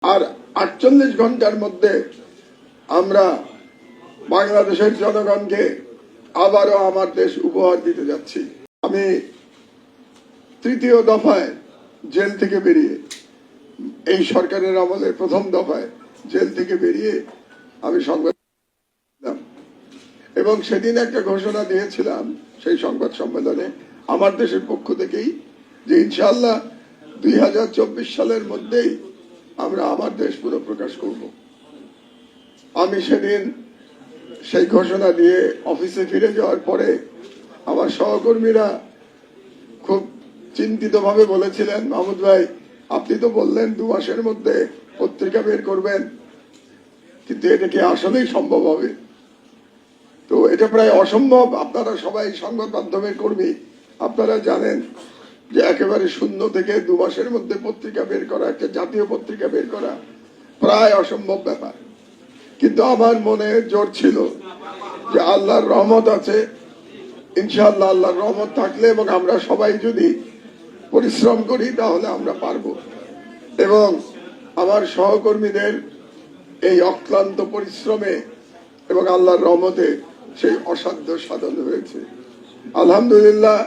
আর 48 ঘন্টার মধ্যে আমরা বাংলাদেশের জনগণকে আবারও আমার দেশ উপহার দিতে যাচ্ছি। আমি তৃতীয় দফায় জেল থেকে বেরিয়ে, এই সরকারের আমলের প্রথম দফায় জেল থেকে বেরিয়ে আমি সংবাদ দিলাম এবং সেদিন একটা ঘোষণা দিয়েছিলাম সেই সংবাদ সম্মেলনে আমার দেশের পক্ষ থেকেই যে ইনশাআল্লাহ 2024 সালের মধ্যেই আমরা আমার দেশ পুনঃপ্রকাশ করব। আমি সেদিন সেই ঘোষণা দিয়ে অফিসে ফিরে যাওয়ার পরে আমার সহকর্মীরা খুব চিন্তিত ভাবে বলেছিলেন, মাহমুদ ভাই আপনি তো বললেন 2 মাসের মধ্যে পত্রিকা বের করবেন, কিন্তু এটা কি আসলেই সম্ভব হবে? তো এটা প্রায় অসম্ভব। আপনারা সবাই সংবাদ মাধ্যমের কর্মী, আপনারা জানেন যে একেবারে শূন্য থেকে 2 মাসের মধ্যে পত্রিকা বের করা, একটা জাতীয় পত্রিকা বের করা প্রায় অসম্ভব ব্যাপার। কিন্তু আমার মনে জোর ছিল যে আল্লাহর রহমত আছে, ইনশাআল্লাহ আল্লাহর রহমত থাকলে এবং আমরা সবাই যদি পরিশ্রম করি তাহলে আমরা পারবো। এবং আমার সহকর্মীদের এই অক্লান্ত পরিশ্রমে এবং আল্লাহর রহমতে সেই অসাধ্য সাধন হয়েছে আলহামদুলিল্লাহ।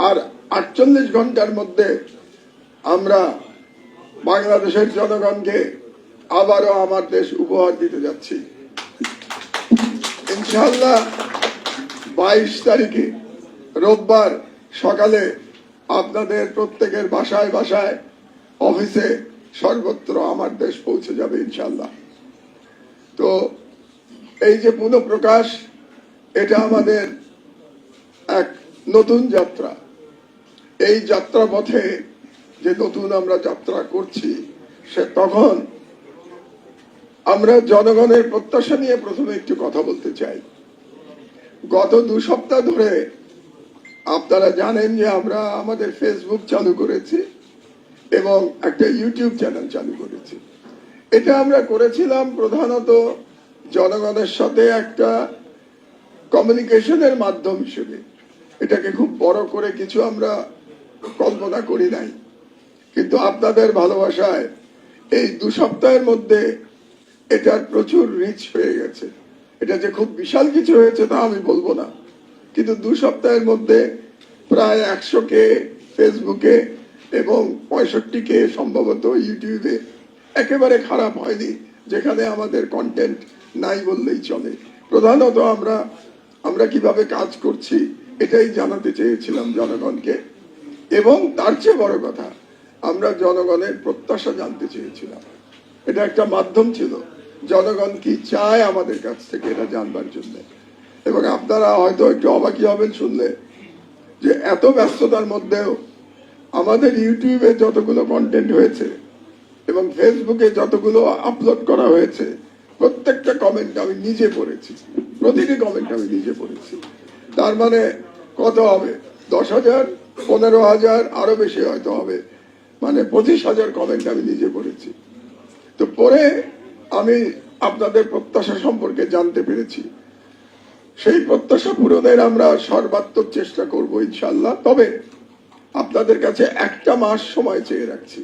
আর 48 ঘন্টার মধ্যে আমরা বাংলাদেশের জনগণকে আবারও আমার দেশ উপহার দিতে যাচ্ছি ইনশাআল্লাহ। 22 তারিখে রোববার সকালে আপনাদের প্রত্যেকের বাসায় বাসায়, অফিসে, সর্বত্র আমার দেশ পৌঁছে যাবে ইনশাআল্লাহ। তো এই যে পুনঃপ্রকাশ, এটা আমাদের এক নতুন যাত্রা। এই যাত্রা পথে যে নতুন আমরা যাত্রা করছি, সে তখন আমরা জনগণের প্রত্যাশা নিয়ে প্রথমে একটু কথা বলতে চাই। গত 2 সপ্তাহ ধরে আপনারা জানেন যে আমরা আমাদের ফেসবুক চালু করেছি এবং একটা ইউটিউব চ্যানেল চালু করেছি। এটা আমরা করেছিলাম প্রধানত জনগণের সাথে একটা কমিউনিকেশনের মাধ্যম হিসেবে। এটাকে খুব বড় করে কিছু আমরা কল্পনা করি নাই, কিন্তু আপনাদের ভালোবাসায় এই 2 সপ্তাহের মধ্যে এটার প্রচুর রিচ হয়ে গেছে। এটা যে খুব বিশাল কিছু হয়েছে তা আমি বলবো না, কিন্তু 2 সপ্তাহের মধ্যে প্রায় 100K ফেসবুকে এবং 65K সম্ভবত ইউটিউবে। একেবারে খারাপ হয়নি, যেখানে আমাদের কন্টেন্ট নাই বললেই চলে। প্রধানত আমরা কিভাবে কাজ করছি এটাই জানাতে চেয়েছিলাম জনগণকে, এবং তার চেয়ে বড় কথা আমরা জনগণের প্রত্যাশা জানতে চেয়েছিলাম। এটা একটা মাধ্যম ছিল জনগণ কি চায় আমাদের কাছ থেকে এটা জানবার জন্য। এবং আপনারা হয়তো একটু অবাকই হবেন শুনলে যে এত ব্যস্ততার মধ্যেও আমাদের ইউটিউবে যতগুলো কন্টেন্ট হয়েছে এবং ফেসবুকে যতগুলো আপলোড করা হয়েছে, প্রত্যেকটা কমেন্ট আমি নিজে পড়েছি, প্রতিটি কমেন্ট আমি নিজে পড়েছি। তার মানে কত হবে? 10,000, 15,000, আরো বেশি হয়তো হবে, মানে 25,000 কমেন্ট আমি নিজে পড়েছি। তো পরে আমি আপনাদের প্রত্যাশা সম্পর্কে জানতে পেরেছি। সেই প্রত্যাশা পূরণের আমরা সর্বাত্মক চেষ্টা করব ইনশাআল্লাহ। তবে আপনাদের কাছে 1 মাস সময় চেয়ে রাখছি।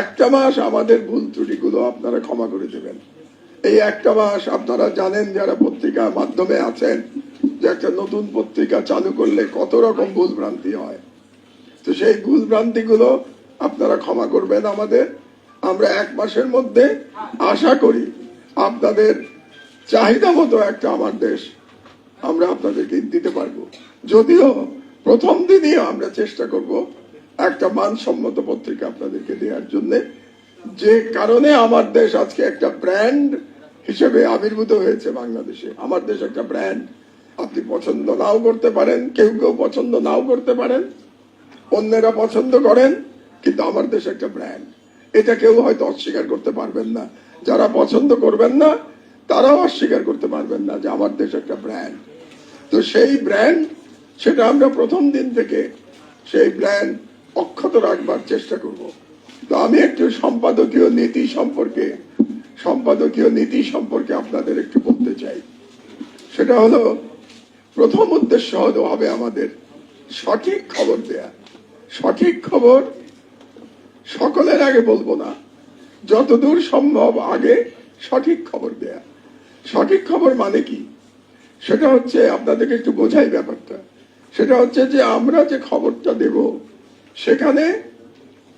1 মাস আমাদের ভুল ত্রুটিগুলো আপনারা ক্ষমা করে দেবেন। এই 1 মাস আপনারা জানেন, যারা পত্রিকা মাধ্যমে আছেন, যে একটা নতুন পত্রিকা চালু করলে কত রকম ভুল ভ্রান্তি হয়। তো সেই ভুল ভ্রান্তিগুলো আপনারা ক্ষমা করবেন আমাদের। আমরা 1 মাসের মধ্যে আশা করি আপনাদের চাহিদা মতো একটা আমার দেশ আমরা আপনাদেরকে দিতে পারবো। যদিও প্রথম দিনই আমরা চেষ্টা করব একটা মানসম্মত পত্রিকা আপনাদেরকে দেওয়ার জন্য, যে কারণে আমার দেশ আজকে একটা ব্র্যান্ড হিসেবে আবির্ভূত হয়েছে বাংলাদেশে। আমার দেশ একটা ব্র্যান্ড। আপনি পছন্দ নাও করতে পারেন, কেউ কেউ পছন্দ নাও করতে পারেন, অন্যেরা পছন্দ করেন, কিন্তু আমার দেশ একটা ব্র্যান্ড। এটা কেউ হয়তো অস্বীকার করতে পারবেন না। যারা পছন্দ করবেন না তারাও অস্বীকার করতে পারবেন না যে আমার দেশ একটা ব্র্যান্ড। তো সেই ব্র্যান্ড, সেটা আমরা প্রথম দিন থেকে সেই ব্র্যান্ড অক্ষত রাখবার চেষ্টা করব। তো আমি একটু সম্পাদকীয় নীতি সম্পর্কে আপনাদের একটু বলতে চাই। সেটা হলো, প্রথম উদ্দেশ্য হবে আমাদের সঠিক খবর দেয়া। সঠিক খবর সকলের আগে বলবো না, যতদূর সম্ভব আগে সঠিক খবর দেয়া। সঠিক খবর মানে কি? সেটা হচ্ছে, আপনাদেরকে একটু বোঝাই ব্যাপারটা। সেটা হচ্ছে যে আমরা যে খবরটা দেব সেখানে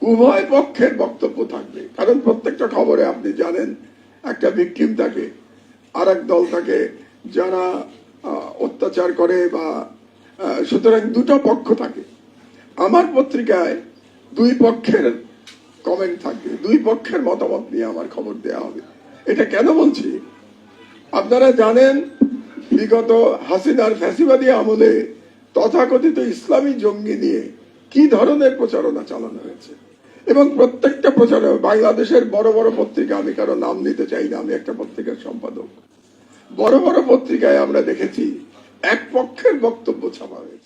উভয় পক্ষের বক্তব্য থাকবে। কারণ প্রত্যেকটা খবরে আপনি জানেন একটা ভিকটিম থাকে, আর এক দল থাকে যারা অত্যাচার করে, বা সুতরাং দুটো পক্ষ থাকে। আমার পত্রিকায় দুই পক্ষের কমেন্ট থাকবে, দুই পক্ষের মতামত নিয়ে আমার খবর দেয়া হবে। এটা কেন বলছি? আপনারা জানেন বিগত হাসিনার ফ্যাসিবাদী আমলে তথাকথিত ইসলামী জঙ্গি নিয়ে কি ধরনের প্রচারণা চালানো হয়েছে, এবং প্রত্যেকটা প্রচারণা বাংলাদেশের বড় বড় পত্রিকা, আমি কারো নাম নিতে চাই না, আমি একটা পত্রিকার সম্পাদক, বড় বড় পত্রিকায় আমরা দেখেছি এক পক্ষের বক্তব্য ছাপা হয়েছে।